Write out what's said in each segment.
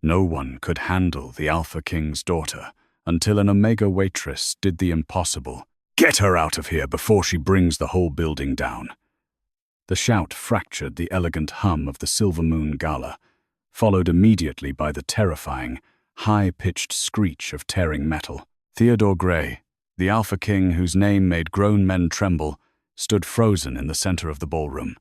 No one could handle the Alpha King's daughter until an Omega Waitress did the impossible. Get her out of here before she brings the whole building down. The shout fractured the elegant hum of the Silver Moon Gala, followed immediately by the terrifying, high-pitched screech of tearing metal. Theodore Grey, the Alpha King whose name made grown men tremble, stood frozen in the center of the ballroom.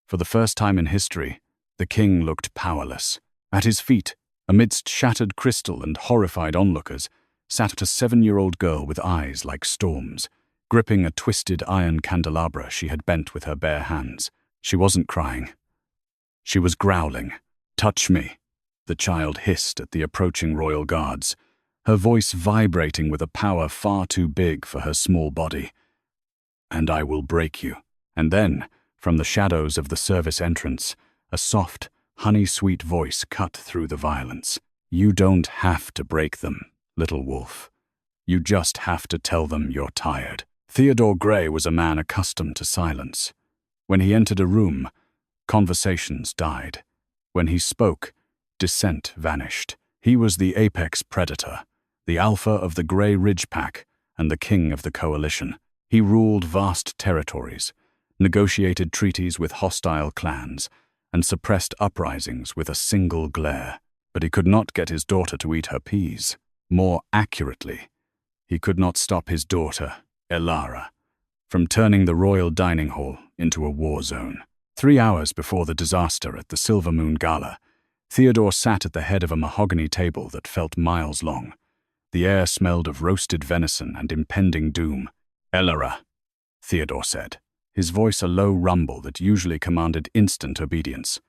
For the first time in history, the king looked powerless. At his feet, amidst shattered crystal and horrified onlookers, sat a 7-year-old girl with eyes like storms, gripping a twisted iron candelabra she had bent with her bare hands. She wasn't crying. She was growling. "Touch me," the child hissed at the approaching royal guards, her voice vibrating with a power far too big for her small body. "And I will break you." And then, from the shadows of the service entrance, a soft, honey-sweet voice cut through the violence. "You don't have to break them, little wolf. You just have to tell them you're tired." Theodore Grey was a man accustomed to silence. When he entered a room, conversations died. When he spoke, dissent vanished. He was the apex predator, the alpha of the Grey Ridge Pack and the king of the coalition. He ruled vast territories, negotiated treaties with hostile clans, and suppressed uprisings with a single glare. But he could not get his daughter to eat her peas. More accurately, he could not stop his daughter, Elara, from turning the royal dining hall into a war zone. 3 hours before the disaster at the Silver Moon Gala, Theodore sat at the head of a mahogany table that felt miles long. The air smelled of roasted venison and impending doom. "Elara," Theodore said, his voice a low rumble that usually commanded instant obedience.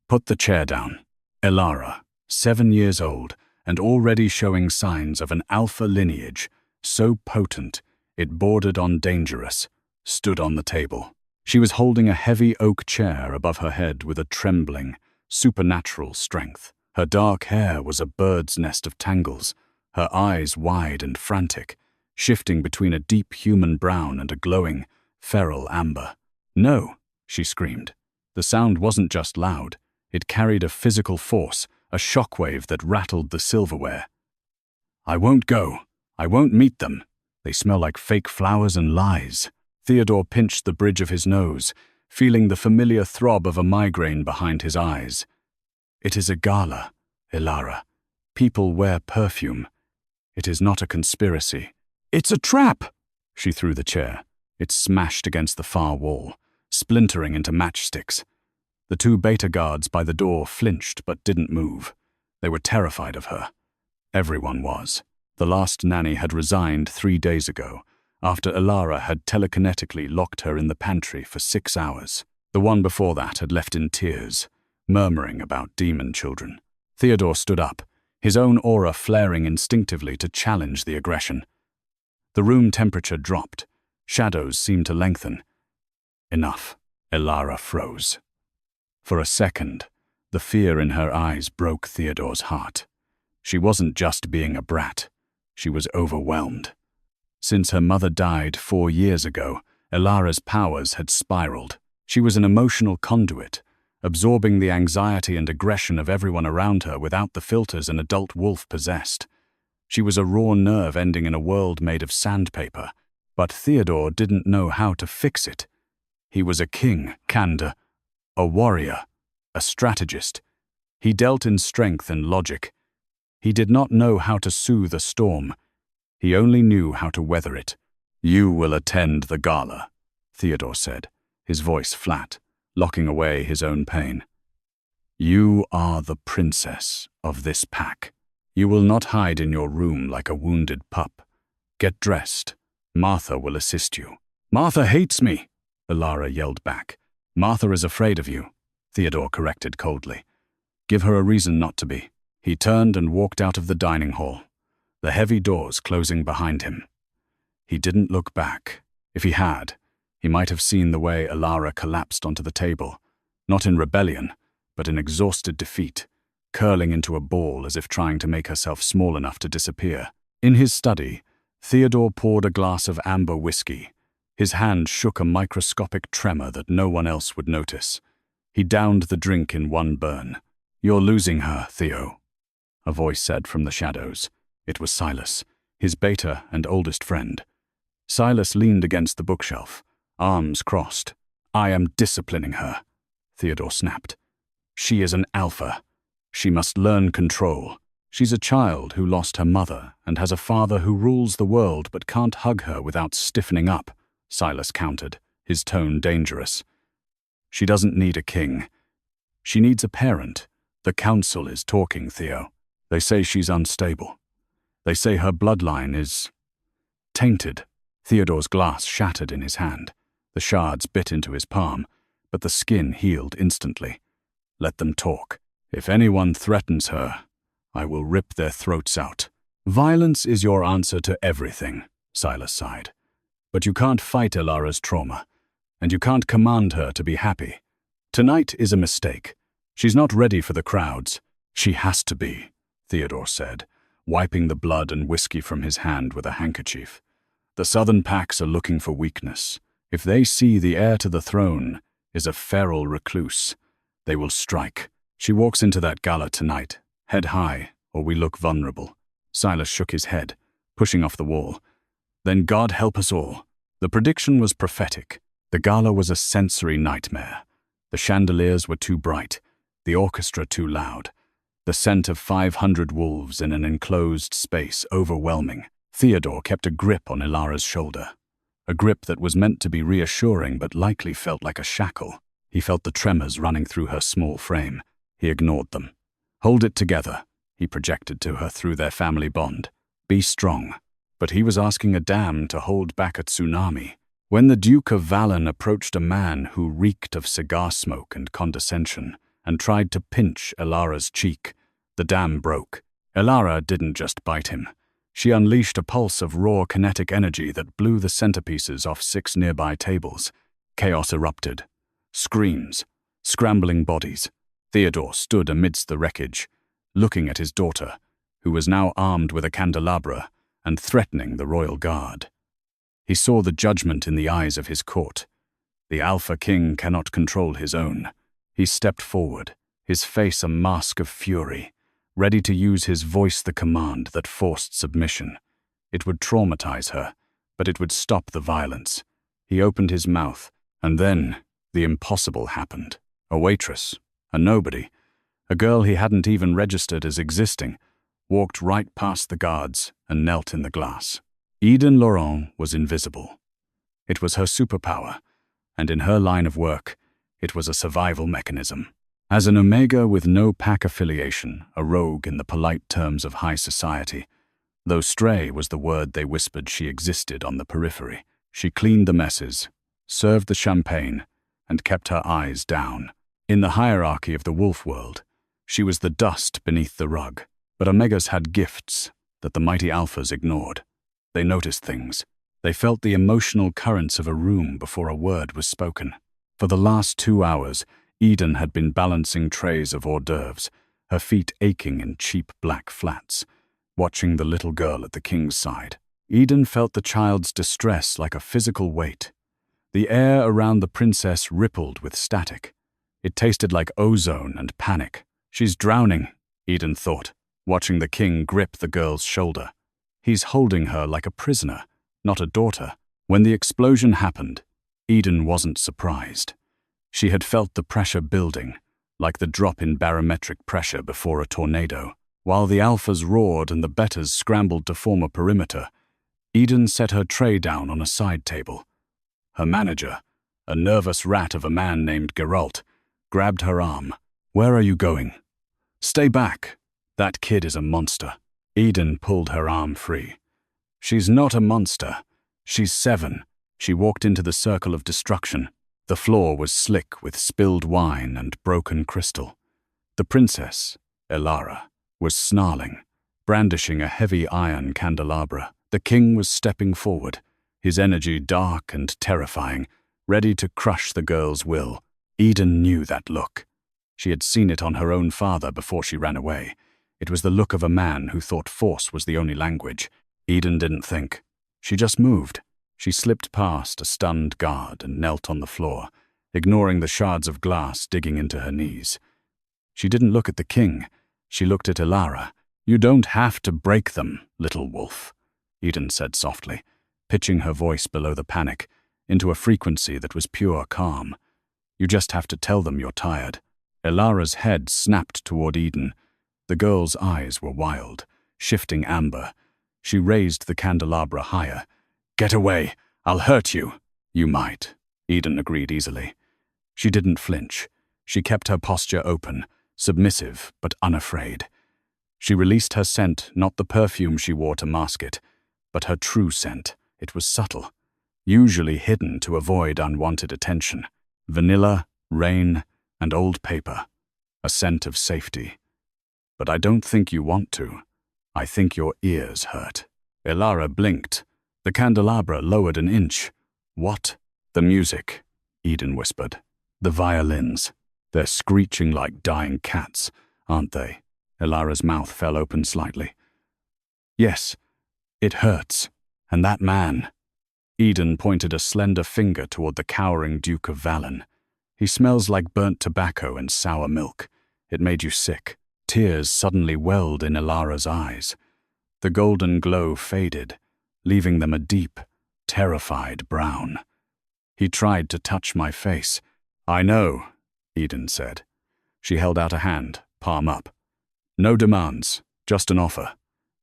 "Put the chair down." Elara, 7 years old and already showing signs of an alpha lineage, so potent it bordered on dangerous, stood on the table. She was holding a heavy oak chair above her head with a trembling, supernatural strength. Her dark hair was a bird's nest of tangles, her eyes wide and frantic, shifting between a deep human brown and a glowing, feral amber. "No," she screamed. The sound wasn't just loud, it carried a physical force, a shockwave that rattled the silverware. "I won't go. I won't meet them. They smell like fake flowers and lies." Theodore pinched the bridge of his nose, feeling the familiar throb of a migraine behind his eyes. "It is a gala, Elara. People wear perfume. It is not a conspiracy." "It's a trap!" She threw the chair. It smashed against the far wall, splintering into matchsticks. The 2 beta guards by the door flinched but didn't move. They were terrified of her. Everyone was. The last nanny had resigned 3 days ago, after Elara had telekinetically locked her in the pantry for 6 hours. The one before that had left in tears, murmuring about demon children. Theodore stood up, his own aura flaring instinctively to challenge the aggression. The room temperature dropped. Shadows seemed to lengthen. Enough. Elara froze. For a second, the fear in her eyes broke Theodore's heart. She wasn't just being a brat. She was overwhelmed. Since her mother died 4 years ago, Elara's powers had spiraled. She was an emotional conduit, absorbing the anxiety and aggression of everyone around her without the filters an adult wolf possessed. She was a raw nerve ending in a world made of sandpaper, but Theodore didn't know how to fix it. He was a king, Kanda, a warrior, a strategist. He dealt in strength and logic. He did not know how to soothe a storm. He only knew how to weather it. "You will attend the gala," Theodore said, his voice flat, locking away his own pain. "You are the princess of this pack. You will not hide in your room like a wounded pup. Get dressed. Martha will assist you." "Martha hates me," Elara yelled back. "Martha is afraid of you," Theodore corrected coldly. "Give her a reason not to be." He turned and walked out of the dining hall, the heavy doors closing behind him. He didn't look back. If he had, he might have seen the way Elara collapsed onto the table, not in rebellion, but in exhausted defeat, curling into a ball as if trying to make herself small enough to disappear. In his study, Theodore poured a glass of amber whiskey. His hand shook a microscopic tremor that no one else would notice. He downed the drink in one burn. "You're losing her, Theo," a voice said from the shadows. It was Silas, his beta and oldest friend. Silas leaned against the bookshelf, arms crossed. I am disciplining her, Theodore snapped. She is an alpha. She must learn control. She's a child who lost her mother and has a father who rules the world but can't hug her without stiffening up, Silas countered, his tone dangerous. She doesn't need a king. She needs a parent. The council is talking, Theo. They say she's unstable. They say her bloodline is tainted. Theodore's glass shattered in his hand. The shards bit into his palm, but the skin healed instantly. Let them talk. If anyone threatens her, I will rip their throats out. Violence is your answer to everything, Silas sighed. But you can't fight Elara's trauma, and you can't command her to be happy. Tonight is a mistake. She's not ready for the crowds. She has to be, Theodore said, wiping the blood and whiskey from his hand with a handkerchief. The southern packs are looking for weakness. If they see the heir to the throne is a feral recluse, they will strike. She walks into that gala tonight, head high, or we look vulnerable. Silas shook his head, pushing off the wall. Then God help us all. The prediction was prophetic. The gala was a sensory nightmare. The chandeliers were too bright, the orchestra too loud. The scent of 500 wolves in an enclosed space overwhelming. Theodore kept a grip on Elara's shoulder. A grip that was meant to be reassuring but likely felt like a shackle. He felt the tremors running through her small frame. He ignored them. Hold it together, he projected to her through their family bond. Be strong. But he was asking a dam to hold back a tsunami. When the Duke of Vallon approached a man who reeked of cigar smoke and condescension and tried to pinch Elara's cheek, the dam broke. Elara didn't just bite him. She unleashed a pulse of raw kinetic energy that blew the centerpieces off 6 nearby tables. Chaos erupted. Screams. Scrambling bodies. Theodore stood amidst the wreckage, looking at his daughter, who was now armed with a candelabra and threatening the royal guard. He saw the judgment in the eyes of his court. The Alpha King cannot control his own. He stepped forward, his face a mask of fury, ready to use his voice the command that forced submission. It would traumatize her, but it would stop the violence. He opened his mouth, and then the impossible happened. A waitress, a nobody, a girl he hadn't even registered as existing, walked right past the guards and knelt in the glass. Eden Laurent was invisible. It was her superpower, and in her line of work, it was a survival mechanism. As an Omega with no pack affiliation, a rogue in the polite terms of high society, though stray was the word they whispered, she existed on the periphery. She cleaned the messes, served the champagne, and kept her eyes down. In the hierarchy of the wolf world, she was the dust beneath the rug. But Omegas had gifts that the mighty Alphas ignored. They noticed things. They felt the emotional currents of a room before a word was spoken. For the last 2 hours, Eden had been balancing trays of hors d'oeuvres, her feet aching in cheap black flats, watching the little girl at the king's side. Eden felt the child's distress like a physical weight. The air around the princess rippled with static. It tasted like ozone and panic. She's drowning, Eden thought, watching the king grip the girl's shoulder. He's holding her like a prisoner, not a daughter. When the explosion happened, Eden wasn't surprised. She had felt the pressure building, like the drop in barometric pressure before a tornado. While the alphas roared and the betas scrambled to form a perimeter, Eden set her tray down on a side table. Her manager, a nervous rat of a man named Geralt, grabbed her arm. "Where are you going?" "Stay back. That kid is a monster." Eden pulled her arm free. "She's not a monster. She's 7. She walked into the circle of destruction. The floor was slick with spilled wine and broken crystal. The princess, Elara, was snarling, brandishing a heavy iron candelabra. The king was stepping forward, his energy dark and terrifying, ready to crush the girl's will. Eden knew that look. She had seen it on her own father before she ran away. It was the look of a man who thought force was the only language. Eden didn't think. She just moved. She slipped past a stunned guard and knelt on the floor, ignoring the shards of glass digging into her knees. She didn't look at the king. She looked at Elara, You don't have to break them, little wolf, Eden said softly, pitching her voice below the panic into a frequency that was pure calm. You just have to tell them you're tired. Elara's head snapped toward Eden. The girl's eyes were wild, shifting amber. She raised the candelabra higher. Get away! I'll hurt you! You might, Eden agreed easily. She didn't flinch. She kept her posture open, submissive but unafraid. She released her scent, not the perfume she wore to mask it, but her true scent. It was subtle, usually hidden to avoid unwanted attention. Vanilla, rain, and old paper. A scent of safety. But I don't think you want to. I think your ears hurt. Elara blinked. The candelabra lowered an inch. What? The music, Eden whispered. The violins. They're screeching like dying cats, aren't they? Elara's mouth fell open slightly. Yes, it hurts. And that man. Eden pointed a slender finger toward the cowering Duke of Valen. He smells like burnt tobacco and sour milk. It made you sick. Tears suddenly welled in Elara's eyes. The golden glow faded, leaving them a deep, terrified brown. He tried to touch my face. I know, Eden said. She held out a hand, palm up. No demands, just an offer.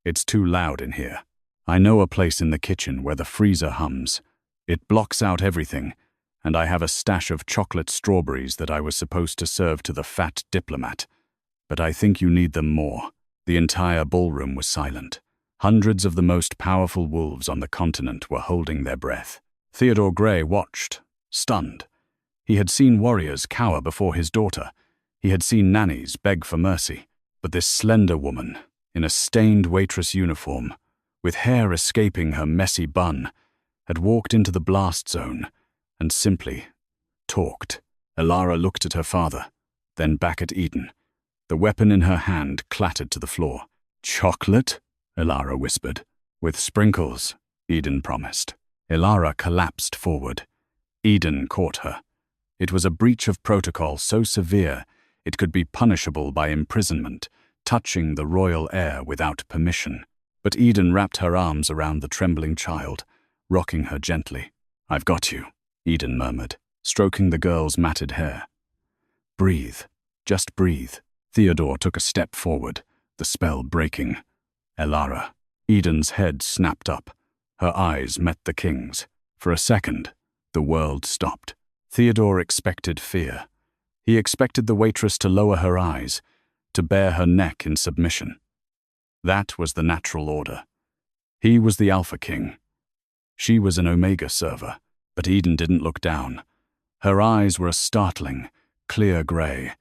It's too loud in here. I know a place in the kitchen where the freezer hums. It blocks out everything, and I have a stash of chocolate strawberries that I was supposed to serve to the fat diplomat. But I think you need them more. The entire ballroom was silent. Hundreds of the most powerful wolves on the continent were holding their breath. Theodore Grey watched, stunned. He had seen warriors cower before his daughter. He had seen nannies beg for mercy. But this slender woman, in a stained waitress uniform, with hair escaping her messy bun, had walked into the blast zone and simply talked. Elara looked at her father, then back at Eden. The weapon in her hand clattered to the floor. Chocolate? Elara whispered. With sprinkles, Eden promised. Elara collapsed forward. Eden caught her. It was a breach of protocol so severe it could be punishable by imprisonment, touching the royal heir without permission. But Eden wrapped her arms around the trembling child, rocking her gently. I've got you, Eden murmured, stroking the girl's matted hair. Breathe. Just breathe. Theodore took a step forward, the spell breaking. Elara. Eden's head snapped up. Her eyes met the king's. For a second, the world stopped. Theodore expected fear. He expected the waitress to lower her eyes, to bare her neck in submission. That was the natural order. He was the Alpha King. She was an Omega server, but Eden didn't look down. Her eyes were a startling, clear gray,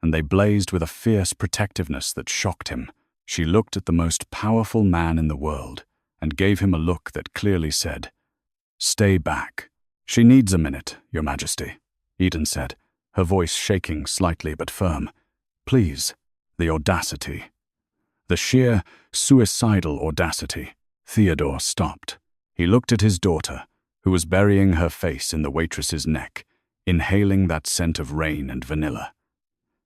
and they blazed with a fierce protectiveness that shocked him. She looked at the most powerful man in the world and gave him a look that clearly said, "Stay back." "She needs a minute, Your Majesty," Eden said, her voice shaking slightly but firm. "Please." The audacity. The sheer, suicidal audacity. Theodore stopped. He looked at his daughter, who was burying her face in the waitress's neck, inhaling that scent of rain and vanilla.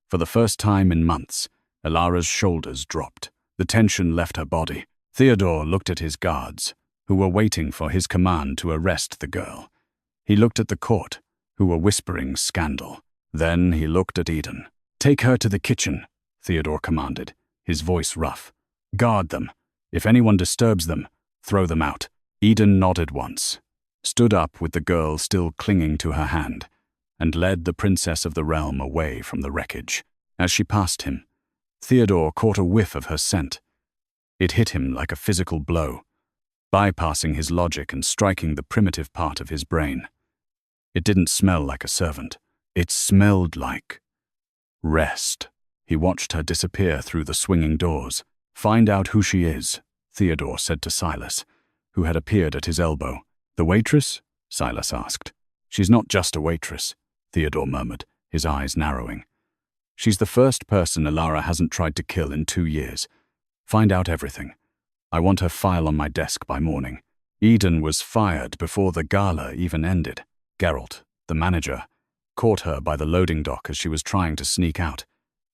For the first time in months, Elara's shoulders dropped. The tension left her body. Theodore looked at his guards, who were waiting for his command to arrest the girl. He looked at the court, who were whispering scandal. Then he looked at Eden. "Take her to the kitchen," Theodore commanded, his voice rough. "Guard them. If anyone disturbs them, throw them out." Eden nodded once, stood up with the girl still clinging to her hand, and led the princess of the realm away from the wreckage. As she passed him, Theodore caught a whiff of her scent. It hit him like a physical blow, bypassing his logic and striking the primitive part of his brain. It didn't smell like a servant. It smelled like rest. He watched her disappear through the swinging doors. "Find out who she is," Theodore said to Silas, who had appeared at his elbow. "The waitress?" Silas asked. "She's not just a waitress," Theodore murmured, his eyes narrowing. "She's the first person Elara hasn't tried to kill in 2 years. Find out everything. I want her file on my desk by morning." Eden was fired before the gala even ended. Geralt, the manager, caught her by the loading dock as she was trying to sneak out.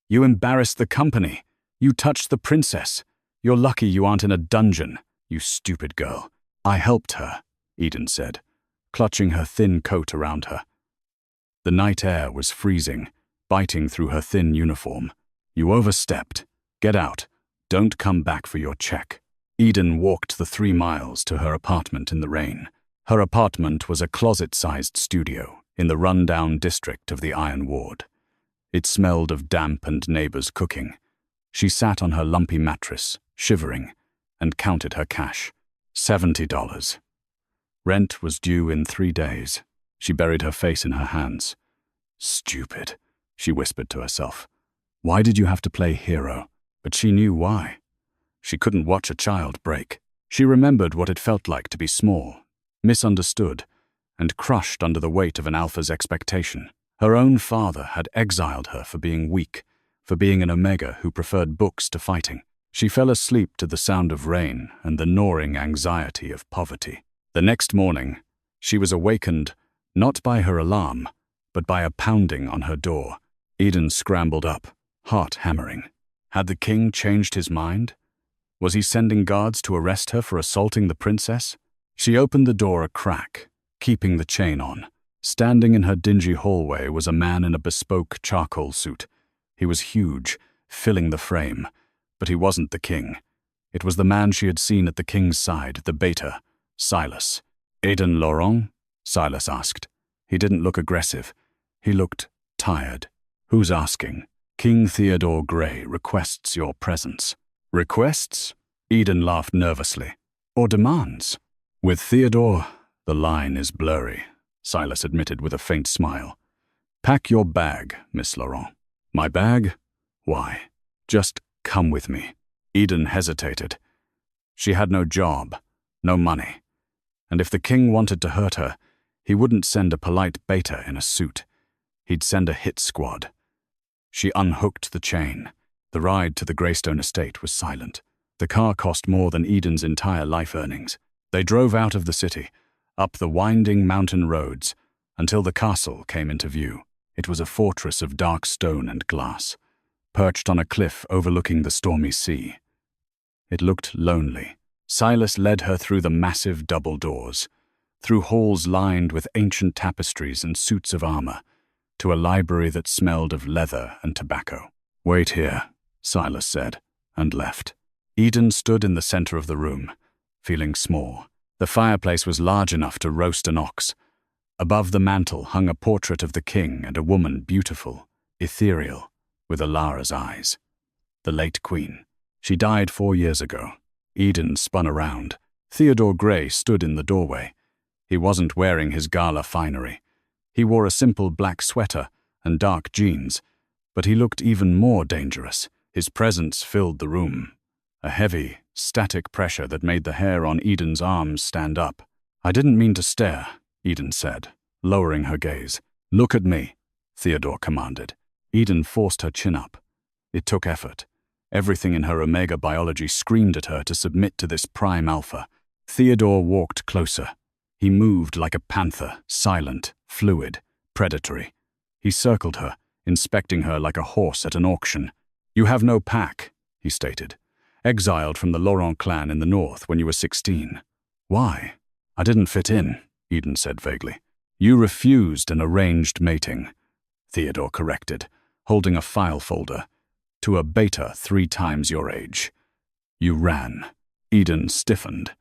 "You embarrassed the company. You touched the princess." You're lucky you aren't in a dungeon, you stupid girl. I helped her, Eden said, clutching her thin coat around her. The night air was freezing, biting through her thin uniform. You overstepped. Get out. Don't come back for your check. Eden walked the 3 miles to her apartment in the rain. Her apartment was a closet-sized studio in the run-down district of the Iron Ward. It smelled of damp and neighbors cooking. She sat on her lumpy mattress, shivering, and counted her cash. $70. Rent was due in 3 days. She buried her face in her hands. Stupid, she whispered to herself. Why did you have to play hero? But she knew why. She couldn't watch a child break. She remembered what it felt like to be small, misunderstood, and crushed under the weight of an alpha's expectation. Her own father had exiled her for being weak, for being an Omega who preferred books to fighting. She fell asleep to the sound of rain and the gnawing anxiety of poverty. The next morning, she was awakened not by her alarm, but by a pounding on her door. Eden scrambled up, heart hammering. Had the king changed his mind? Was he sending guards to arrest her for assaulting the princess? She opened the door a crack, keeping the chain on. Standing in her dingy hallway was a man in a bespoke charcoal suit. He was huge, filling the frame, but he wasn't the king. It was the man she had seen at the king's side, the beta, Silas. Eden Laurent? Silas asked. He didn't look aggressive. He looked tired. Who's asking? King Theodore Grey requests your presence. Requests? Eden laughed nervously. Or demands? With Theodore, the line is blurry, Silas admitted with a faint smile. Pack your bag, Miss Laurent. My bag? Why? Just come with me. Eden hesitated. She had no job, no money. And if the king wanted to hurt her, he wouldn't send a polite beta in a suit. He'd send a hit squad. She unhooked the chain. The ride to the Greystone estate was silent. The car cost more than Eden's entire life earnings. They drove out of the city, up the winding mountain roads, until the castle came into view. It was a fortress of dark stone and glass, perched on a cliff overlooking the stormy sea. It looked lonely. Silas led her through the massive double doors, through halls lined with ancient tapestries and suits of armor, to a library that smelled of leather and tobacco. Wait here, Silas said, and left. Eden stood in the center of the room, feeling small. The fireplace was large enough to roast an ox. Above the mantel hung a portrait of the king and a woman beautiful, ethereal, with Alara's eyes. The late queen. She died 4 years ago. Eden spun around. Theodore Grey stood in the doorway. He wasn't wearing his gala finery. He wore a simple black sweater and dark jeans, but he looked even more dangerous. His presence filled the room, a heavy, static pressure that made the hair on Eden's arms stand up. I didn't mean to stare, Eden said, lowering her gaze. Look at me, Theodore commanded. Eden forced her chin up. It took effort. Everything in her Omega biology screamed at her to submit to this prime alpha. Theodore walked closer. He moved like a panther, silent, fluid, predatory. He circled her, inspecting her like a horse at an auction. You have no pack, he stated. Exiled from the Laurent clan in the north when you were 16. Why? I didn't fit in, Eden said vaguely. You refused an arranged mating, Theodore corrected, holding a file folder. To a beta 3 times your age. You ran. Eden stiffened.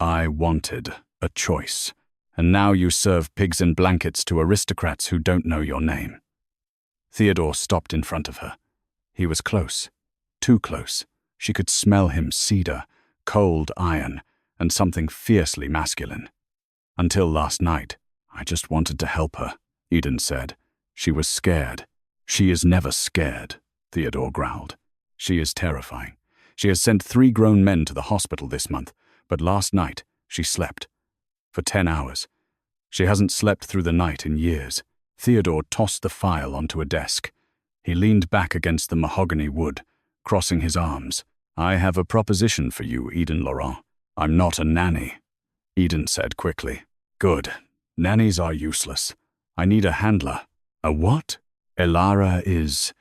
I wanted a choice. And now you serve pigs in blankets to aristocrats who don't know your name. Theodore stopped in front of her. He was close. Too close. She could smell him cedar, cold iron, and something fiercely masculine. Until last night, I just wanted to help her, Eden said. She was scared. She is never scared, Theodore growled. She is terrifying. She has sent 3 grown men to the hospital this month, but last night she slept. For 10 hours. She hasn't slept through the night in years. Theodore tossed the file onto a desk. He leaned back against the mahogany wood, crossing his arms. I have a proposition for you, Eden Laurent. I'm not a nanny, Eden said quickly. Good. Nannies are useless. I need a handler. A what? Alara is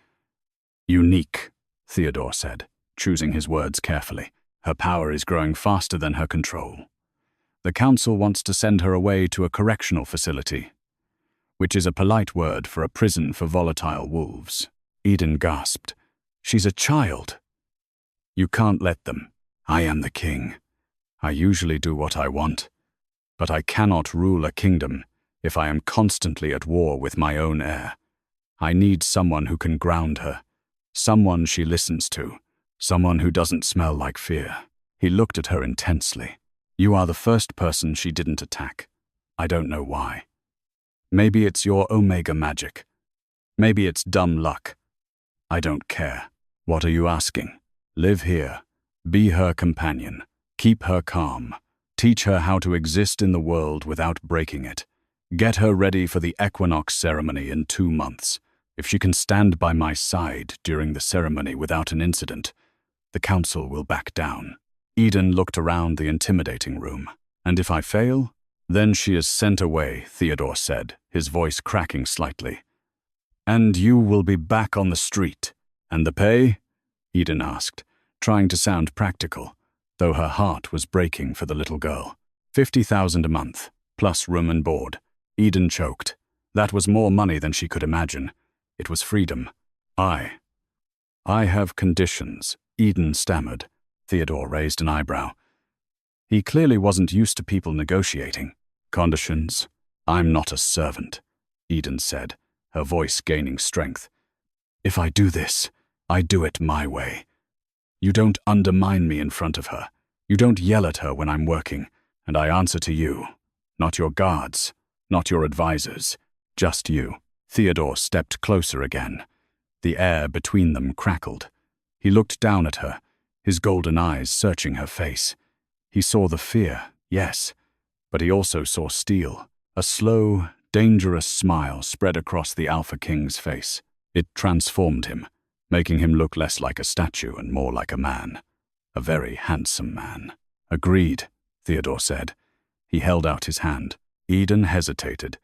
unique, Theodore said, choosing his words carefully. Her power is growing faster than her control. The council wants to send her away to a correctional facility, which is a polite word for a prison for volatile wolves. Eden gasped. She's a child. You can't let them. I am the king. I usually do what I want, but I cannot rule a kingdom if I am constantly at war with my own heir. I need someone who can ground her, someone she listens to, someone who doesn't smell like fear. He looked at her intensely. You are the first person she didn't attack. I don't know why. Maybe it's your Omega magic. Maybe it's dumb luck. I don't care. What are you asking? Live here. Be her companion. Keep her calm. Teach her how to exist in the world without breaking it. Get her ready for the equinox ceremony in 2 months. If she can stand by my side during the ceremony without an incident, the council will back down. Eden looked around the intimidating room. And if I fail, then she is sent away, Theodore said, his voice cracking slightly. And you will be back on the street. And the pay? Eden asked, trying to sound practical, though her heart was breaking for the little girl. 50,000 a month, plus room and board. Eden choked. That was more money than she could imagine. It was freedom. I have conditions, Eden stammered. Theodore raised an eyebrow. He clearly wasn't used to people negotiating. Conditions? I'm not a servant, Eden said, her voice gaining strength. If I do this, I do it my way. You don't undermine me in front of her. You don't yell at her when I'm working, and I answer to you. Not your guards, not your advisors, just you. Theodore stepped closer again. The air between them crackled. He looked down at her, his golden eyes searching her face. He saw the fear, yes, but he also saw steel. A slow, dangerous smile spread across the Alpha King's face. It transformed him, making him look less like a statue and more like a man. A very handsome man. Agreed, Theodore said. He held out his hand. Eden hesitated,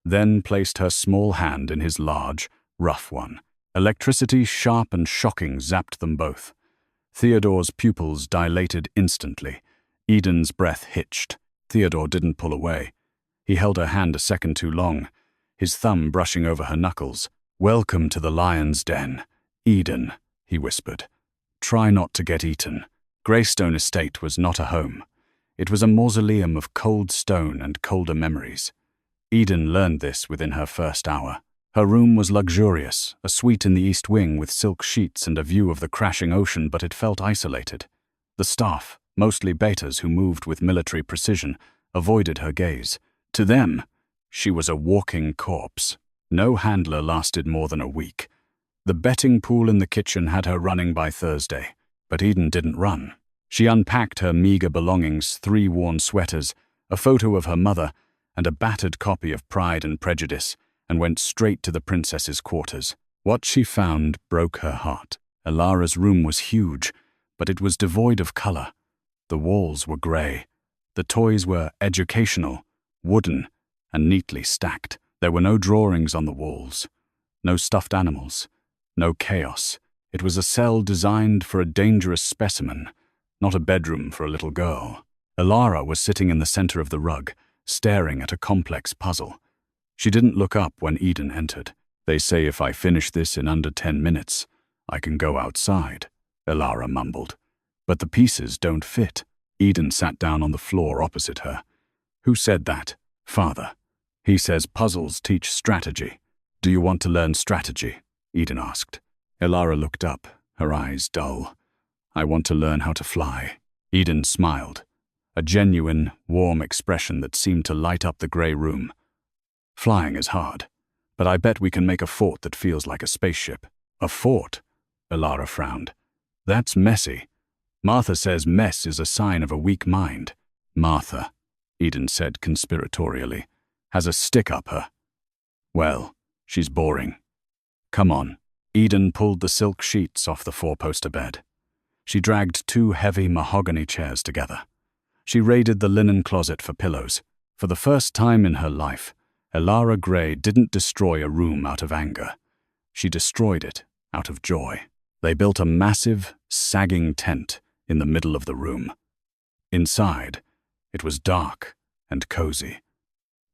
then placed her small hand in his large, rough one. Electricity, sharp and shocking, zapped them both. Theodore's pupils dilated instantly. Eden's breath hitched. Theodore didn't pull away. He held her hand a second too long, his thumb brushing over her knuckles. Welcome to the lion's den. Eden, he whispered. Try not to get eaten. Greystone Estate was not a home. It was a mausoleum of cold stone and colder memories. Eden learned this within her first hour. Her room was luxurious, a suite in the east wing with silk sheets and a view of the crashing ocean, but it felt isolated. The staff, mostly betas who moved with military precision, avoided her gaze. To them, she was a walking corpse. No handler lasted more than a week. The betting pool in the kitchen had her running by Thursday, but Eden didn't run. She unpacked her meager belongings, 3 worn sweaters, a photo of her mother, and a battered copy of Pride and Prejudice, and went straight to the princess's quarters. What she found broke her heart. Elara's room was huge, but it was devoid of color. The walls were gray. The toys were educational, wooden, and neatly stacked. There were no drawings on the walls, no stuffed animals, no chaos. It was a cell designed for a dangerous specimen, not a bedroom for a little girl. Elara was sitting in the center of the rug, staring at a complex puzzle. She didn't look up when Eden entered. They say if I finish this in under 10 minutes, I can go outside, Elara mumbled. But the pieces don't fit. Eden sat down on the floor opposite her. Who said that? Father. He says puzzles teach strategy. Do you want to learn strategy? Eden asked. Elara looked up, her eyes dull. I want to learn how to fly. Eden smiled, a genuine, warm expression that seemed to light up the gray room. Flying is hard, but I bet we can make a fort that feels like a spaceship. A fort? Elara frowned. That's messy. Martha says mess is a sign of a weak mind. Martha, Eden said conspiratorially, has a stick up her. Well, she's boring. Come on. Eden pulled the silk sheets off the 4-poster bed. She dragged 2 heavy mahogany chairs together. She raided the linen closet for pillows. For the first time in her life, Elara Gray didn't destroy a room out of anger. She destroyed it out of joy. They built a massive, sagging tent in the middle of the room. Inside, it was dark and cozy.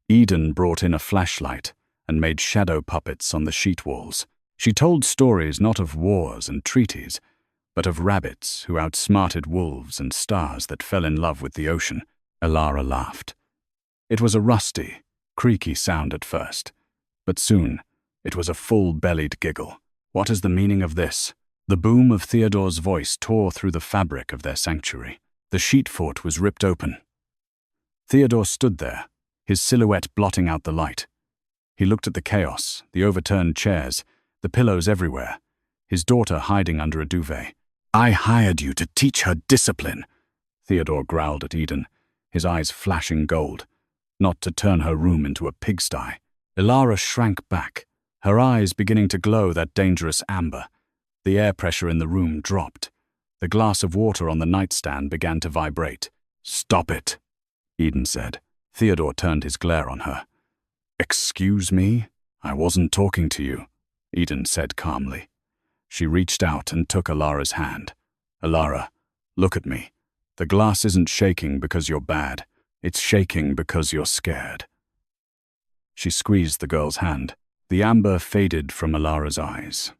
Eden brought in a flashlight and made shadow puppets on the sheet walls. She told stories not of wars and treaties, but of rabbits who outsmarted wolves and stars that fell in love with the ocean. Elara laughed. It was a rusty, creaky sound at first, but soon it was a full-bellied giggle. What is the meaning of this? The boom of Theodore's voice tore through the fabric of their sanctuary. The sheet fort was ripped open. Theodore stood there, his silhouette blotting out the light. He looked at the chaos, the overturned chairs, the pillows everywhere, his daughter hiding under a duvet. "I hired you to teach her discipline," Theodore growled at Eden, his eyes flashing gold, "not to turn her room into a pigsty." Elara shrank back, her eyes beginning to glow that dangerous amber. The air pressure in the room dropped. The glass of water on the nightstand began to vibrate. "Stop it," Eden said. Theodore turned his glare on her. "Excuse me? I wasn't talking to you," Eden said calmly. She reached out and took Elara's hand. "Elara, look at me. The glass isn't shaking because you're bad. It's shaking because you're scared." She squeezed the girl's hand. The amber faded from Elara's eyes.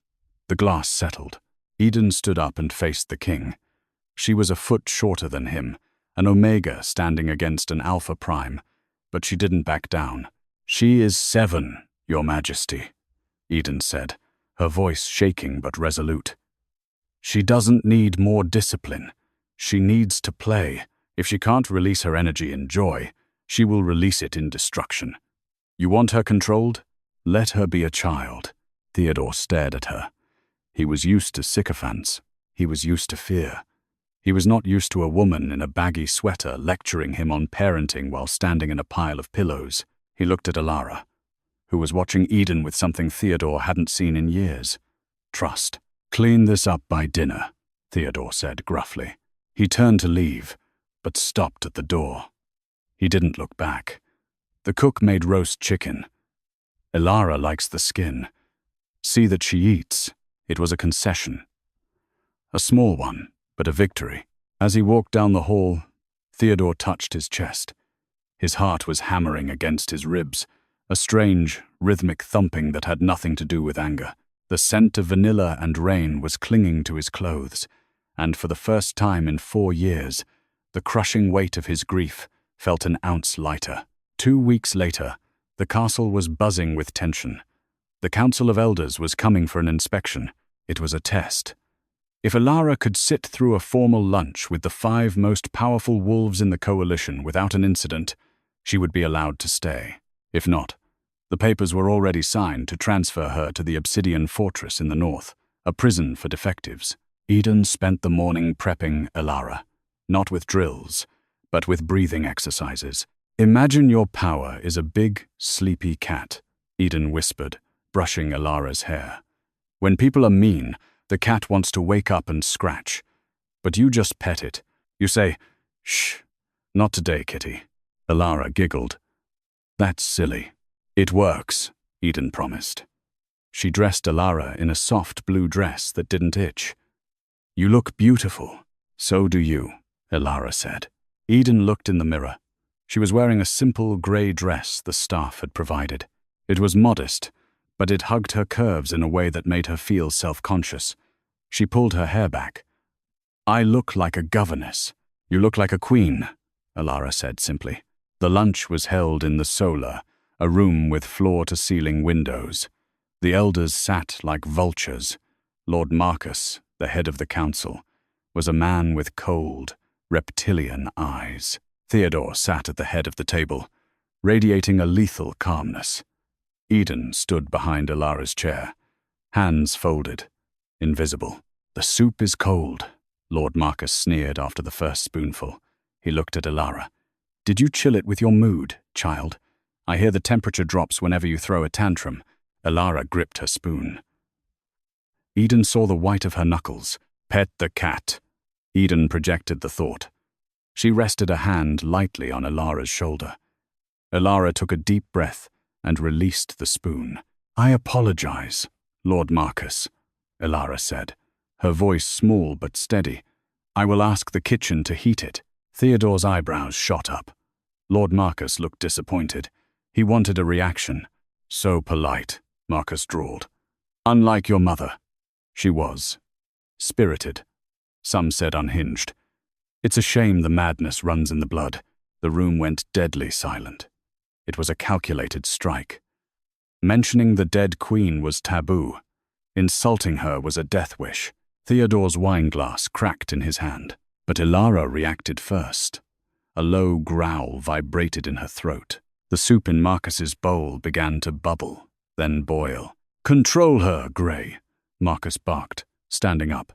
The glass settled. Eden stood up and faced the king. She was a foot shorter than him, an Omega standing against an Alpha Prime, but she didn't back down. "She is 7, Your Majesty," Eden said, her voice shaking but resolute. "She doesn't need more discipline. She needs to play. If she can't release her energy in joy, she will release it in destruction. You want her controlled? Let her be a child." Theodore stared at her. He was used to sycophants. He was used to fear. He was not used to a woman in a baggy sweater lecturing him on parenting while standing in a pile of pillows. He looked at Elara, who was watching Eden with something Theodore hadn't seen in years. Trust. "Clean this up by dinner," Theodore said gruffly. He turned to leave, but stopped at the door. He didn't look back. The cook made roast chicken. "Elara likes the skin. See that she eats." It was a concession. A small one, but a victory. As he walked down the hall, Theodore touched his chest. His heart was hammering against his ribs, a strange, rhythmic thumping that had nothing to do with anger. The scent of vanilla and rain was clinging to his clothes, and for the first time in 4 years, the crushing weight of his grief felt an ounce lighter. 2 weeks later, the castle was buzzing with tension. The Council of Elders was coming for an inspection. It was a test. If Elara could sit through a formal lunch with the 5 most powerful wolves in the coalition without an incident, she would be allowed to stay. If not, the papers were already signed to transfer her to the Obsidian Fortress in the north, a prison for defectives. Eden spent the morning prepping Elara, not with drills, but with breathing exercises. "Imagine your power is a big, sleepy cat," Eden whispered, brushing Elara's hair. "When people are mean, the cat wants to wake up and scratch. But you just pet it. You say, 'Shh, not today, kitty.'" Elara giggled. "That's silly." "It works," Eden promised. She dressed Elara in a soft blue dress that didn't itch. "You look beautiful." "So do you," Elara said. Eden looked in the mirror. She was wearing a simple grey dress the staff had provided. It was modest, but it hugged her curves in a way that made her feel self-conscious. She pulled her hair back. "I look like a governess." "You look like a queen," Elara said simply. The lunch was held in the solar, a room with floor-to-ceiling windows. The elders sat like vultures. Lord Marcus, the head of the council, was a man with cold, reptilian eyes. Theodore sat at the head of the table, radiating a lethal calmness. Eden stood behind Elara's chair, hands folded, invisible. "The soup is cold," Lord Marcus sneered after the first spoonful. He looked at Elara. "Did you chill it with your mood, child? I hear the temperature drops whenever you throw a tantrum." Elara gripped her spoon. Eden saw the white of her knuckles. "Pet the cat." Eden projected the thought. She rested a hand lightly on Elara's shoulder. Elara took a deep breath and released the spoon. "I apologize, Lord Marcus," Elara said, her voice small but steady. "I will ask the kitchen to heat it." Theodore's eyebrows shot up. Lord Marcus looked disappointed. He wanted a reaction. "So polite," Marcus drawled. "Unlike your mother." She was. Spirited. Some said unhinged. It's a shame the madness runs in the blood. The room went deadly silent. It was a calculated strike. Mentioning the dead queen was taboo. Insulting her was a death wish. Theodore's wineglass cracked in his hand, but Ilara reacted first. A low growl vibrated in her throat. The soup in Marcus's bowl began to bubble, then boil. "Control her, Grey," Marcus barked, standing up.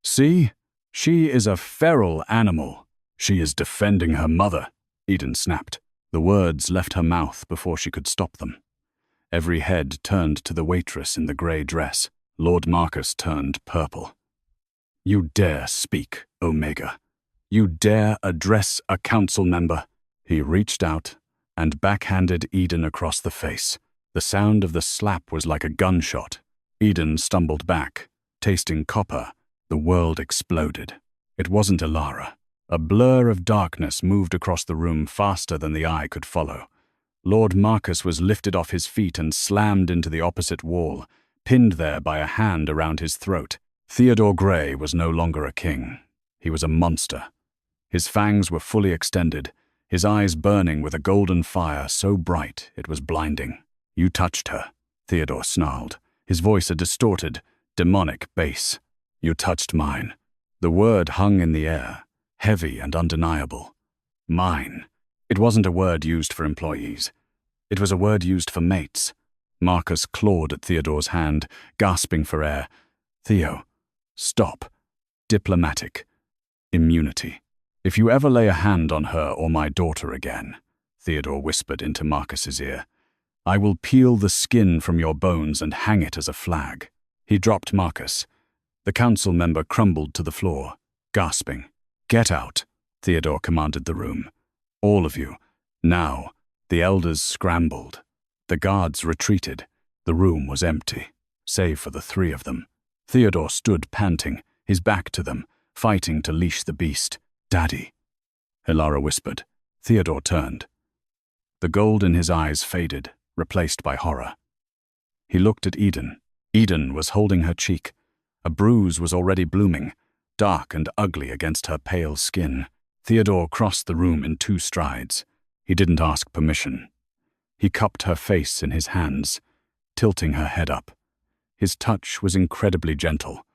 "See? She is a feral animal. She is defending her mother," Eden snapped. The words left her mouth before she could stop them. Every head turned to the waitress in the grey dress. Lord Marcus turned purple. "You dare speak, Omega. You dare address a council member." He reached out and backhanded Eden across the face. The sound of the slap was like a gunshot. Eden stumbled back, tasting copper. The world exploded. It wasn't Ilara. A blur of darkness moved across the room faster than the eye could follow. Lord Marcus was lifted off his feet and slammed into the opposite wall, pinned there by a hand around his throat. Theodore Grey was no longer a king. He was a monster. His fangs were fully extended, his eyes burning with a golden fire so bright it was blinding. "You touched her," Theodore snarled, his voice a distorted, demonic bass. "You touched mine." The word hung in the air, heavy and undeniable. Mine. It wasn't a word used for employees. It was a word used for mates. Marcus clawed at Theodore's hand, gasping for air. "Theo, stop. Diplomatic. Immunity. If you ever lay a hand on her or my daughter again," Theodore whispered into Marcus's ear, "I will peel the skin from your bones and hang it as a flag." He dropped Marcus. The council member crumbled to the floor, gasping. "Get out," Theodore commanded the room. "All of you. Now." The elders scrambled. The guards retreated. The room was empty, save for the three of them. Theodore stood panting, his back to them, fighting to leash the beast. "Daddy," Ilara whispered. Theodore turned. The gold in his eyes faded, replaced by horror. He looked at Eden. Eden was holding her cheek. A bruise was already blooming, dark and ugly against her pale skin. Theodore crossed the room in 2 strides. He didn't ask permission. He cupped her face in his hands, tilting her head up. His touch was incredibly gentle,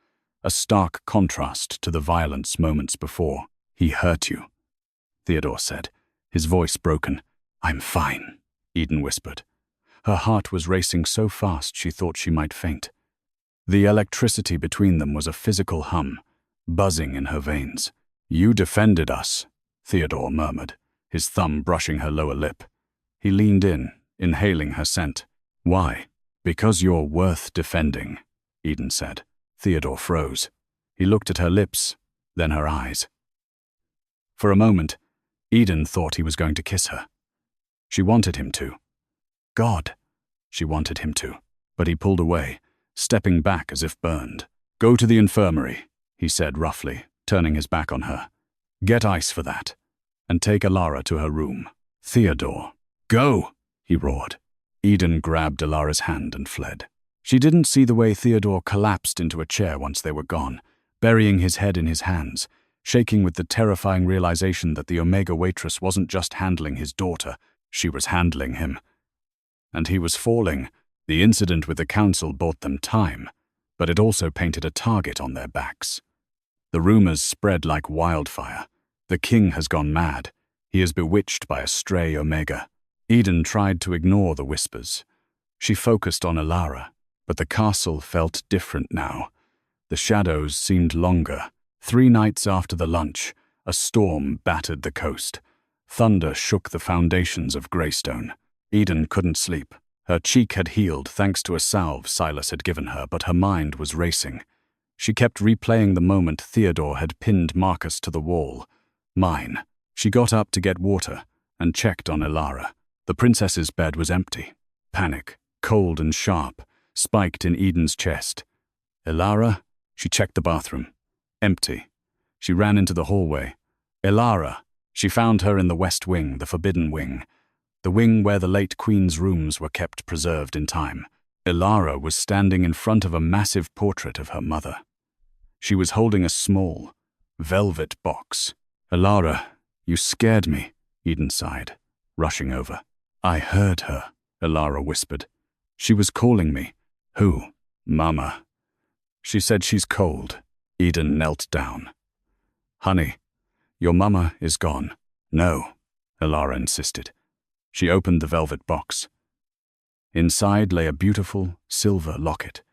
a stark contrast to the violence moments before. "He hurt you," Theodore said, his voice broken. "I'm fine," Eden whispered. Her heart was racing so fast she thought she might faint. The electricity between them was a physical hum, buzzing in her veins. "You defended us," Theodore murmured, his thumb brushing her lower lip. He leaned in, inhaling her scent. "Why?" "Because you're worth defending," Eden said. Theodore froze. He looked at her lips, then her eyes. For a moment, Eden thought he was going to kiss her. She wanted him to. God, she wanted him to. But he pulled away, stepping back as if burned. "Go to the infirmary," he said roughly, turning his back on her. "Get ice for that, and take Ilara to her room." "Theodore, go!" he roared. Eden grabbed Ilara's hand and fled. She didn't see the way Theodore collapsed into a chair once they were gone, burying his head in his hands, shaking with the terrifying realization that the Omega waitress wasn't just handling his daughter, she was handling him. And he was falling. The incident with the council bought them time, but it also painted a target on their backs. The rumors spread like wildfire. The king has gone mad. He is bewitched by a stray Omega. Eden tried to ignore the whispers. She focused on Ilara, but the castle felt different now. The shadows seemed longer. 3 nights after the lunch, a storm battered the coast. Thunder shook the foundations of Greystone. Eden couldn't sleep. Her cheek had healed thanks to a salve Silas had given her, but her mind was racing. She kept replaying the moment Theodore had pinned Marcus to the wall. Mine. She got up to get water and checked on Ilara. The princess's bed was empty. Panic, cold and sharp, spiked in Eden's chest. "Ilara?" She checked the bathroom. Empty. She ran into the hallway. Elara. She found her in the West Wing, the Forbidden Wing. The wing where the late Queen's rooms were kept preserved in time. Elara was standing in front of a massive portrait of her mother. She was holding a small, velvet box. "Elara, you scared me," Eden sighed, rushing over. "I heard her," Elara whispered. "She was calling me." "Who?" "Mama." "She said she's cold." Eden knelt down. "Honey, your mama is gone." "No," Elara insisted. She opened the velvet box. Inside lay a beautiful silver locket.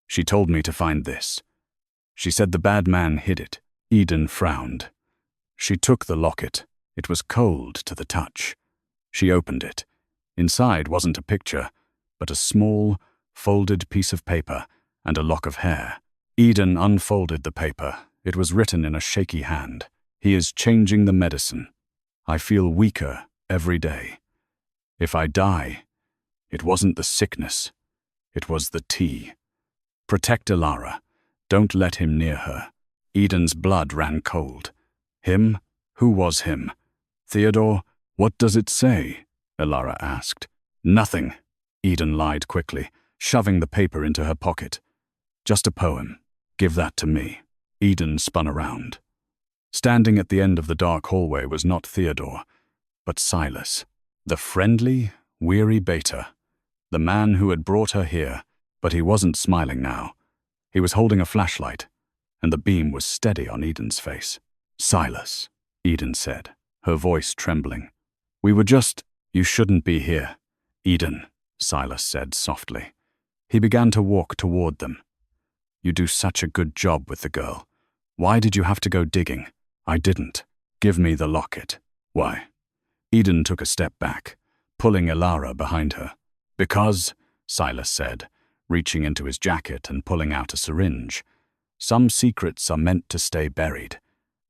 "She told me to find this. She said the bad man hid it." Eden frowned. She took the locket. It was cold to the touch. She opened it. Inside wasn't a picture, but a small, folded piece of paper and a lock of hair. Eden unfolded the paper. It was written in a shaky hand. "He is changing the medicine. I feel weaker every day. If I die, it wasn't the sickness. It was the tea. Protect Elara. Don't let him near her." Eden's blood ran cold. "Him? Who was him?" "Theodore, what does it say?" Elara asked. "Nothing," Eden lied quickly, shoving the paper into her pocket. "Just a poem. Give that to me." Eden spun around. Standing at the end of the dark hallway was not Theodore, but Silas, the friendly, weary Beta, the man who had brought her here, but he wasn't smiling now. He was holding a flashlight, and the beam was steady on Eden's face. "Silas," Eden said, her voice trembling. "We were just—" "You shouldn't be here, Eden," Silas said softly. He began to walk toward them. "You do such a good job with the girl. Why did you have to go digging?" "I didn't. Give me the locket." "Why?" Eden took a step back, pulling Elara behind her. "Because," Silas said, reaching into his jacket and pulling out a syringe, "some secrets are meant to stay buried,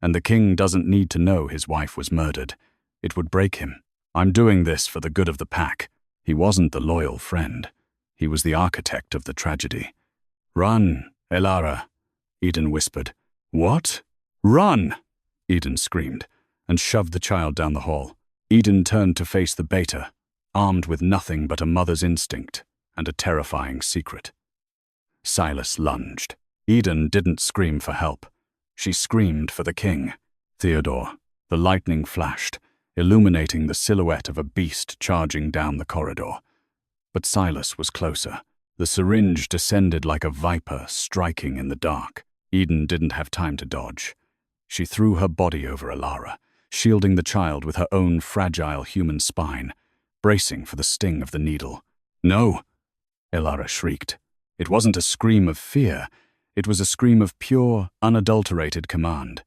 and the king doesn't need to know his wife was murdered. It would break him. I'm doing this for the good of the pack." He wasn't the loyal friend. He was the architect of the tragedy. "Run, Elara," Eden whispered. "What? Run!" Eden screamed, and shoved the child down the hall. Eden turned to face the Beta, armed with nothing but a mother's instinct and a terrifying secret. Silas lunged. Eden didn't scream for help. She screamed for the king. "Theodore." The lightning flashed, illuminating the silhouette of a beast charging down the corridor. But Silas was closer. The syringe descended like a viper, striking in the dark. Eden didn't have time to dodge. She threw her body over Elara, shielding the child with her own fragile human spine, bracing for the sting of the needle. "No!" Elara shrieked. It wasn't a scream of fear. It was a scream of pure, unadulterated command.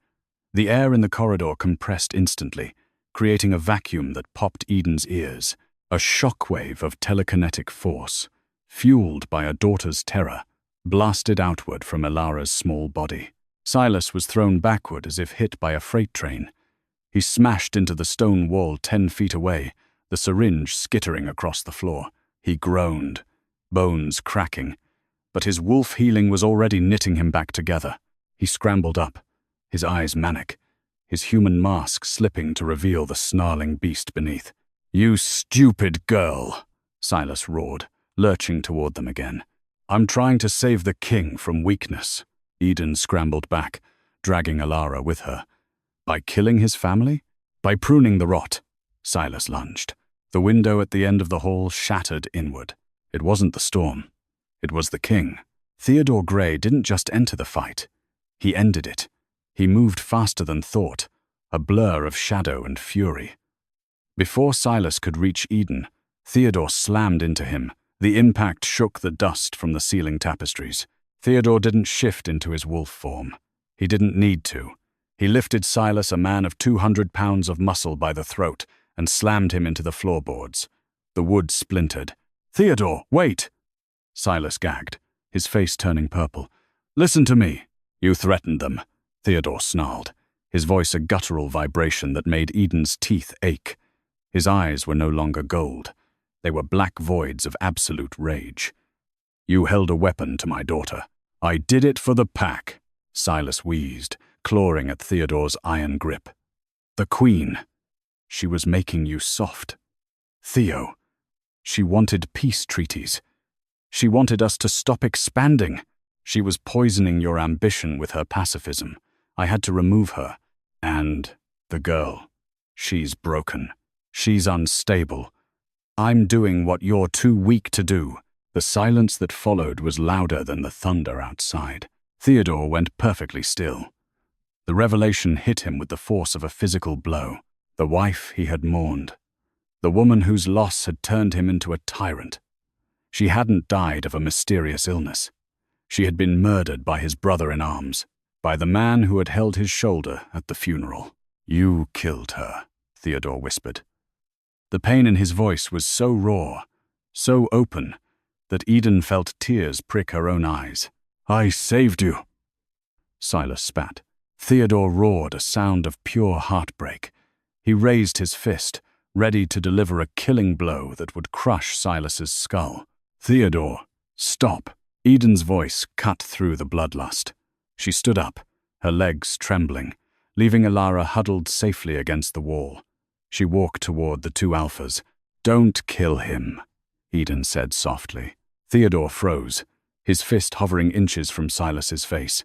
The air in the corridor compressed instantly, creating a vacuum that popped Eden's ears, a shockwave of telekinetic force, fueled by a daughter's terror, blasted outward from Elara's small body. Silas was thrown backward as if hit by a freight train. He smashed into the stone wall 10 feet away, the syringe skittering across the floor. He groaned, bones cracking, but his wolf healing was already knitting him back together. He scrambled up, his eyes manic, his human mask slipping to reveal the snarling beast beneath. "You stupid girl," Silas roared, lurching toward them again. "I'm trying to save the king from weakness." Eden scrambled back, dragging Elara with her. "By killing his family? By pruning the rot?" Silas lunged. The window at the end of the hall shattered inward. It wasn't the storm. It was the king. Theodore Grey didn't just enter the fight. He ended it. He moved faster than thought, a blur of shadow and fury. Before Silas could reach Eden, Theodore slammed into him. The impact shook the dust from the ceiling tapestries. Theodore didn't shift into his wolf form. He didn't need to. He lifted Silas, a man of 200 pounds of muscle, by the throat and slammed him into the floorboards. The wood splintered. "Theodore, wait!" Silas gagged, his face turning purple. "Listen to me." "You threatened them," Theodore snarled, his voice a guttural vibration that made Eden's teeth ache. His eyes were no longer gold. They were black voids of absolute rage. "You held a weapon to my daughter. I did it for the pack, Silas wheezed, clawing at Theodore's iron grip. The Queen. She was making you soft. Theo. She wanted peace treaties. She wanted us to stop expanding. She was poisoning your ambition with her pacifism. I had to remove her. And the girl. She's broken. She's unstable. I'm doing what you're too weak to do. The silence that followed was louder than the thunder outside. Theodore went perfectly still. The revelation hit him with the force of a physical blow. The wife he had mourned. The woman whose loss had turned him into a tyrant. She hadn't died of a mysterious illness. She had been murdered by his brother-in-arms, by the man who had held his shoulder at the funeral. You killed her, Theodore whispered. The pain in his voice was so raw, so open, that Eden felt tears prick her own eyes. I saved you. Silas spat. Theodore roared a sound of pure heartbreak. He raised his fist, ready to deliver a killing blow that would crush Silas's skull. Theodore, stop. Eden's voice cut through the bloodlust. She stood up, her legs trembling, leaving Alara huddled safely against the wall. She walked toward the two alphas. Don't kill him, Eden said softly. Theodore froze, his fist hovering inches from Silas's face.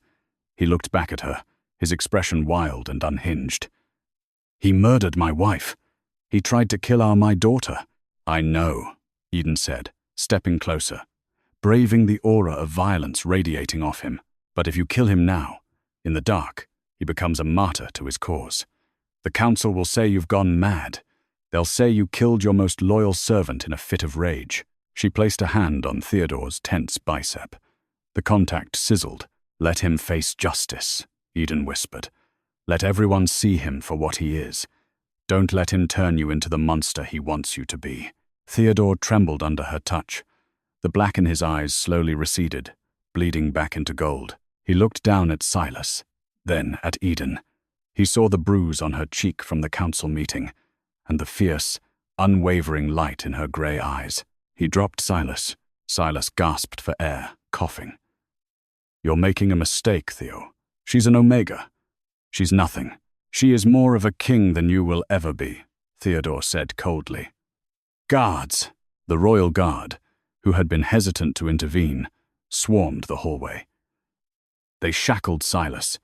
He looked back at her, his expression wild and unhinged. He murdered my wife. He tried to kill my daughter. I know, Eden said, stepping closer, braving the aura of violence radiating off him. But if you kill him now, in the dark, he becomes a martyr to his cause. The council will say you've gone mad. They'll say you killed your most loyal servant in a fit of rage. She placed a hand on Theodore's tense bicep. The contact sizzled. Let him face justice, Eden whispered. Let everyone see him for what he is. Don't let him turn you into the monster he wants you to be. Theodore trembled under her touch. The black in his eyes slowly receded, bleeding back into gold. He looked down at Silas, then at Eden. He saw the bruise on her cheek from the council meeting, and the fierce, unwavering light in her grey eyes. He dropped Silas. Silas gasped for air, coughing. You're making a mistake, Theo. She's an Omega. She's nothing. She is more of a king than you will ever be, Theodore said coldly. Guards, the royal guard, who had been hesitant to intervene, swarmed the hallway. They shackled Silas,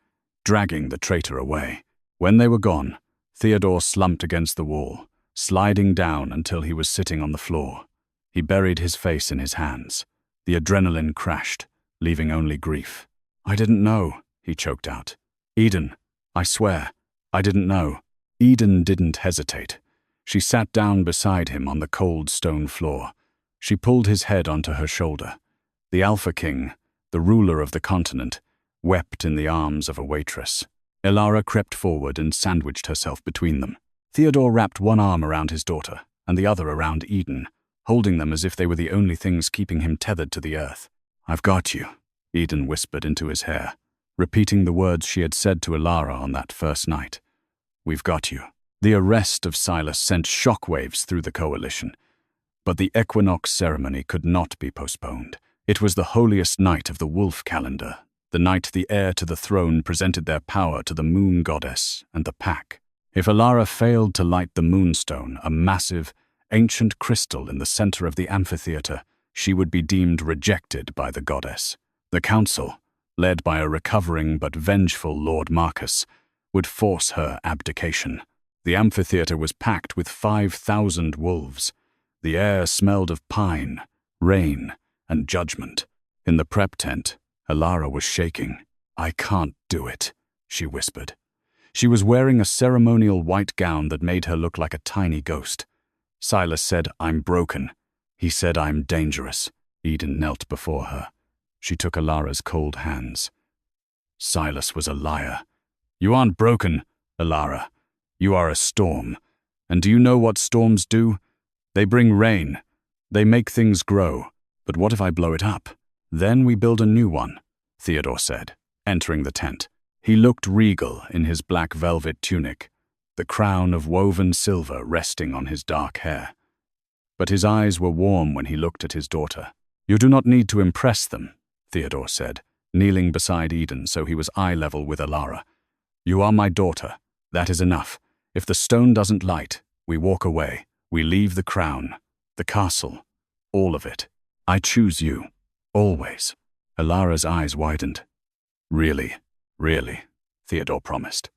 dragging the traitor away. When they were gone, Theodore slumped against the wall, sliding down until he was sitting on the floor. He buried his face in his hands. The adrenaline crashed, leaving only grief. I didn't know, he choked out. Eden, I swear, I didn't know. Eden didn't hesitate. She sat down beside him on the cold stone floor. She pulled his head onto her shoulder. The Alpha King, the ruler of the continent, wept in the arms of a waitress. Alara crept forward and sandwiched herself between them. Theodore wrapped one arm around his daughter and the other around Eden, holding them as if they were the only things keeping him tethered to the earth. I've got you, Eden whispered into his hair, repeating the words she had said to Alara on that first night. We've got you. The arrest of Silas sent shockwaves through the coalition, but the equinox ceremony could not be postponed. It was the holiest night of the wolf calendar, the night the heir to the throne presented their power to the moon goddess and the pack. If Alara failed to light the moonstone, a massive, ancient crystal in the center of the amphitheater, she would be deemed rejected by the goddess. The council, led by a recovering but vengeful Lord Marcus, would force her abdication. The amphitheater was packed with 5,000 wolves. The air smelled of pine, rain, and judgment. In the prep tent, Alara was shaking. I can't do it, she whispered. She was wearing a ceremonial white gown that made her look like a tiny ghost. Silas said, I'm broken. He said, I'm dangerous. Eden knelt before her. She took Alara's cold hands. Silas was a liar. You aren't broken, Alara. You are a storm. And do you know what storms do? They bring rain. They make things grow. But what if I blow it up? Then we build a new one, Theodore said, entering the tent. He looked regal in his black velvet tunic, the crown of woven silver resting on his dark hair. But his eyes were warm when he looked at his daughter. You do not need to impress them, Theodore said. kneeling beside Eden so he was eye level with Alara. "You are my daughter. That is enough. If the stone doesn't light, we walk away. We leave the crown, the castle, all of it. I choose you. Always." Alara's eyes widened. "Really, really," Theodore promised.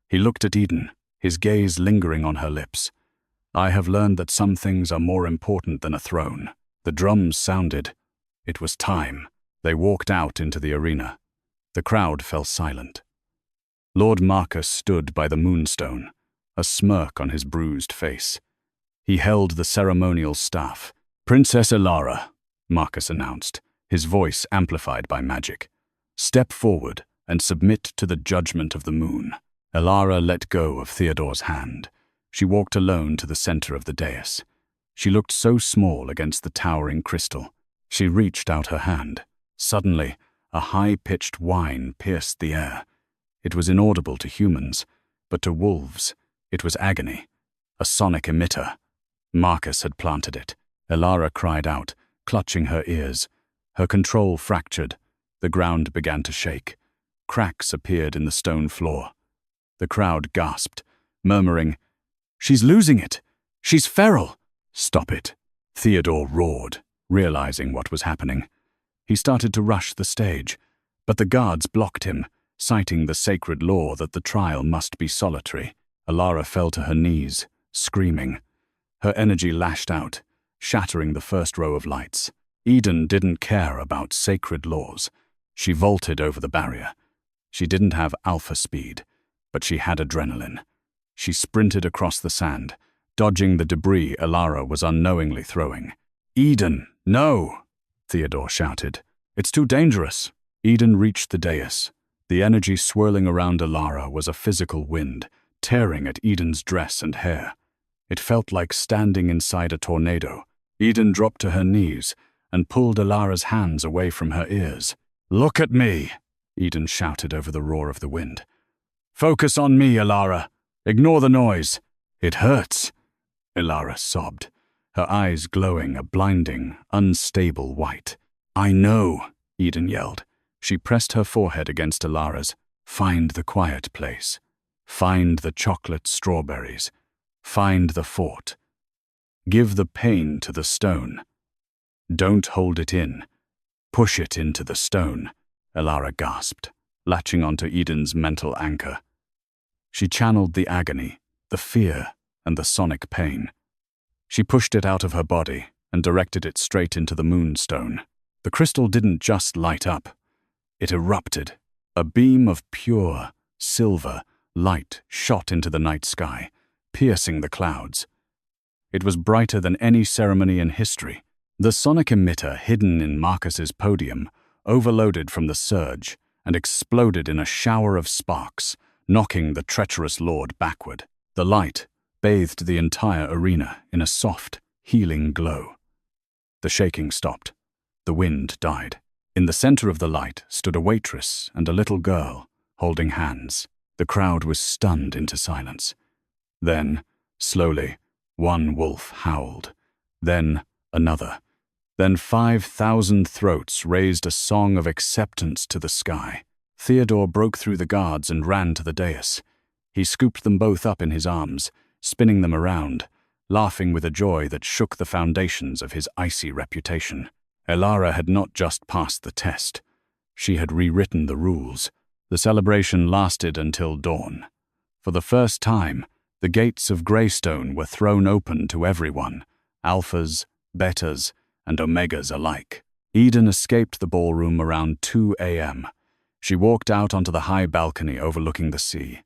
He looked at Eden, his gaze lingering on her lips. "I have learned that some things are more important than a throne." The drums sounded. It was time. They walked out into the arena. The crowd fell silent. Lord Marcus stood by the moonstone, a smirk on his bruised face. He held the ceremonial staff. "Princess Alara," Marcus announced, his voice amplified by magic. "Step forward and submit to the judgment of the moon." Alara let go of Theodore's hand. She walked alone to the center of the dais. She looked so small against the towering crystal. She reached out her hand. Suddenly, a high-pitched whine pierced the air. It was inaudible to humans, but to wolves, it was agony. A sonic emitter. Marcus had planted it. Alara cried out, clutching her ears. Her control fractured. The ground began to shake. Cracks appeared in the stone floor. The crowd gasped, murmuring, "She's losing it! She's feral!" "Stop it!" Theodore roared, realizing what was happening. He started to rush the stage, but the guards blocked him, citing the sacred law that the trial must be solitary. Alara fell to her knees, screaming. Her energy lashed out, shattering the first row of lights. Eden didn't care about sacred laws. She vaulted over the barrier. She didn't have alpha speed, but she had adrenaline. She sprinted across the sand, dodging the debris Alara was unknowingly throwing. "Eden, no!" Theodore shouted. "It's too dangerous." Eden reached the dais. The energy swirling around Alara was a physical wind, tearing at Eden's dress and hair. It felt like standing inside a tornado. Eden dropped to her knees and pulled Alara's hands away from her ears. "Look at me!" Eden shouted over the roar of the wind. "Focus on me, Alara. Ignore the noise. It hurts." Alara sobbed, her eyes glowing a blinding, unstable white. "I know," Eden yelled. She pressed her forehead against Alara's. "Find the quiet place. Find the chocolate strawberries. Find the fort. Give the pain to the stone. Don't hold it in. Push it into the stone," Alara gasped, latching onto Eden's mental anchor. She channeled the agony, the fear, and the sonic pain. She pushed it out of her body and directed it straight into the moonstone. The crystal didn't just light up. It erupted. A beam of pure, silver light shot into the night sky, piercing the clouds. It was brighter than any ceremony in history. The sonic emitter hidden in Marcus's podium overloaded from the surge and exploded in a shower of sparks, knocking the treacherous lord backward. The light bathed the entire arena in a soft, healing glow. The shaking stopped. The wind died. In the center of the light stood a waitress and a little girl, holding hands. The crowd was stunned into silence. Then, slowly, one wolf howled. Then another. Then 5,000 throats raised a song of acceptance to the sky. Theodore broke through the guards and ran to the dais. He scooped them both up in his arms, spinning them around, laughing with a joy that shook the foundations of his icy reputation. Alara had not just passed the test. She had rewritten the rules. The celebration lasted until dawn. For the first time, the gates of Greystone were thrown open to everyone, alphas, betas, and omegas alike. Eden escaped the ballroom around 2 a.m. She walked out onto the high balcony overlooking the sea.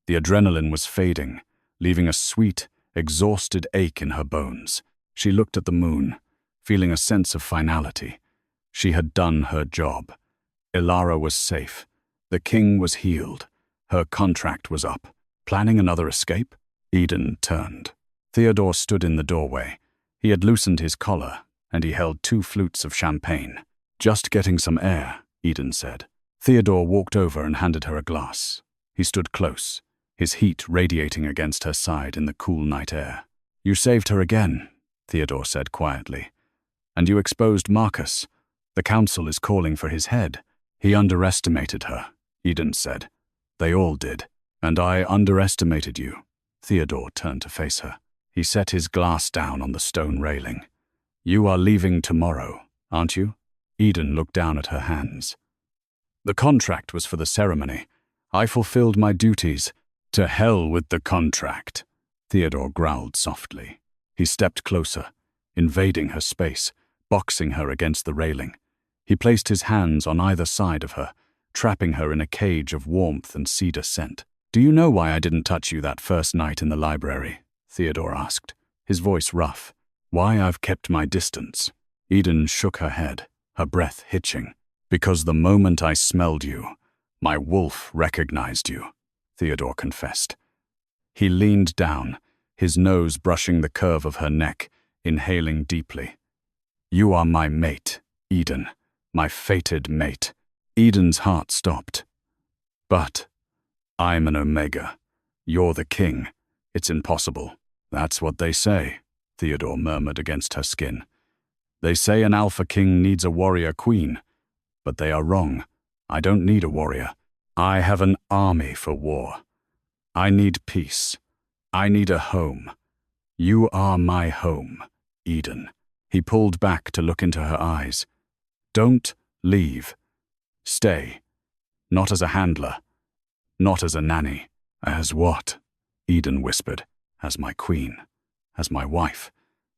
The adrenaline was fading, leaving a sweet, exhausted ache in her bones. She looked at the moon, feeling a sense of finality. She had done her job. Alara was safe. The king was healed. Her contract was up. Planning another escape? Eden turned. Theodore stood in the doorway. He had loosened his collar, and he held 2 flutes of champagne. "Just getting some air," Eden said. Theodore walked over and handed her a glass. He stood close, his heat radiating against her side in the cool night air. "You saved her again," Theodore said quietly. "And you exposed Marcus. The council is calling for his head." He underestimated her, Eden said. They all did. And I underestimated you. Theodore turned to face her. He set his glass down on the stone railing. You are leaving tomorrow, aren't you? Eden looked down at her hands. The contract was for the ceremony. I fulfilled my duties. To hell with the contract, Theodore growled softly. He stepped closer, invading her space, boxing her against the railing. He placed his hands on either side of her, trapping her in a cage of warmth and cedar scent. Do you know why I didn't touch you that first night in the library? Theodore asked, his voice rough. Why I've kept my distance? Eden shook her head, her breath hitching. Because the moment I smelled you, my wolf recognized you, Theodore confessed. He leaned down, his nose brushing the curve of her neck, inhaling deeply. You are my mate, Eden, my fated mate. Eden's heart stopped. But I'm an Omega. You're the king. It's impossible. That's what they say, Theodore murmured against her skin. They say an alpha king needs a warrior queen. But they are wrong. I don't need a warrior. I have an army for war. I need peace. I need a home. You are my home, Eden. He pulled back to look into her eyes. Don't leave. Stay. Not as a handler. Not as a nanny. As what? Eden whispered. As my queen. As my wife.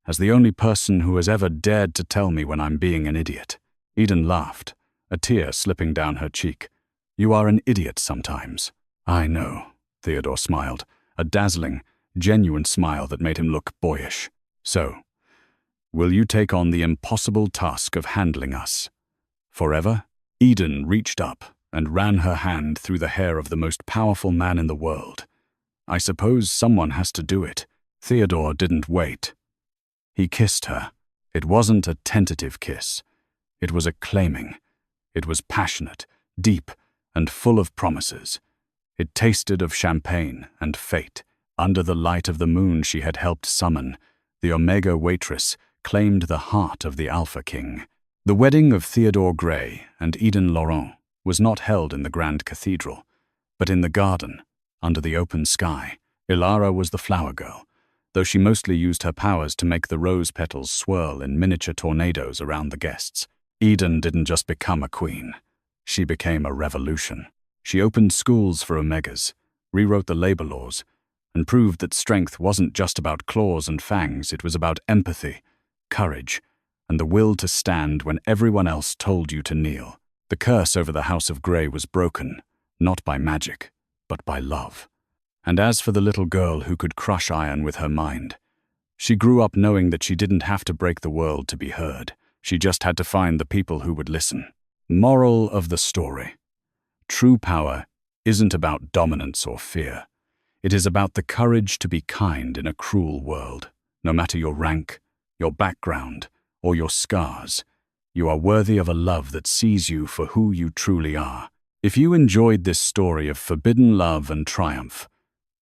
As the only person who has ever dared to tell me when I'm being an idiot. Eden laughed, a tear slipping down her cheek. You are an idiot sometimes. I know, Theodore smiled, a dazzling, genuine smile that made him look boyish. So, will you take on the impossible task of handling us? Forever? Eden reached up and ran her hand through the hair of the most powerful man in the world. I suppose someone has to do it. Theodore didn't wait. He kissed her. It wasn't a tentative kiss. It was a claiming. It was passionate, deep, and full of promises. It tasted of champagne and fate. Under the light of the moon she had helped summon, the Omega Waitress claimed the heart of the Alpha King. The wedding of Theodore Gray and Eden Laurent was not held in the Grand Cathedral, but in the garden, under the open sky. Ilara was the flower girl, though she mostly used her powers to make the rose petals swirl in miniature tornadoes around the guests. Eden didn't just become a queen. She became a revolution. She opened schools for Omegas, rewrote the labor laws, and proved that strength wasn't just about claws and fangs, it was about empathy, courage, and the will to stand when everyone else told you to kneel. The curse over the House of Grey was broken, not by magic, but by love. And as for the little girl who could crush iron with her mind, she grew up knowing that she didn't have to break the world to be heard. She just had to find the people who would listen. Moral of the story. True power isn't about dominance or fear. It is about the courage to be kind in a cruel world. No matter your rank, your background, or your scars, you are worthy of a love that sees you for who you truly are. If you enjoyed this story of forbidden love and triumph,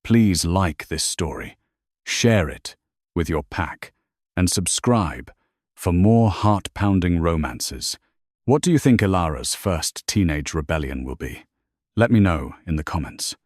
please like this story, share it with your pack, and subscribe for more heart-pounding romances. What do you think Ilara's first teenage rebellion will be? Let me know in the comments.